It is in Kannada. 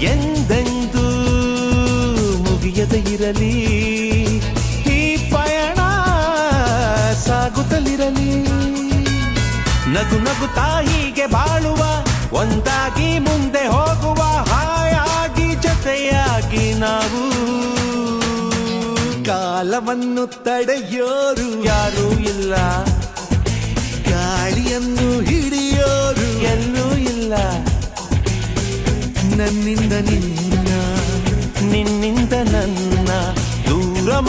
ಎಂದೆಂದೂ ಮುಗಿಯದೆ ಇರಲಿ ಈ ಪಯಣ ಸಾಗುತ್ತಲಿರಲಿ. ನಗು ನಗುತ್ತಾ ಹೀಗೆ ಬಾಳುವ, ಒಂದಾಗಿ ಮುಂದೆ ಹೋಗುವ, ಹಾಯಾಗಿ ಜೊತೆಯಾಗಿ ನಾವು. ಕಾಲವನ್ನು ತಡೆಯೋರು ಯಾರೂ ಇಲ್ಲ, ಗಾಳಿಯನ್ನು ಹಿಡಿಯೋರು ಎಲ್ಲೂ ಇಲ್ಲ. ನನ್ನಿಂದ ನಿನ್ನ, ನಿನ್ನಿಂದ ನನ್ನ ದೂರ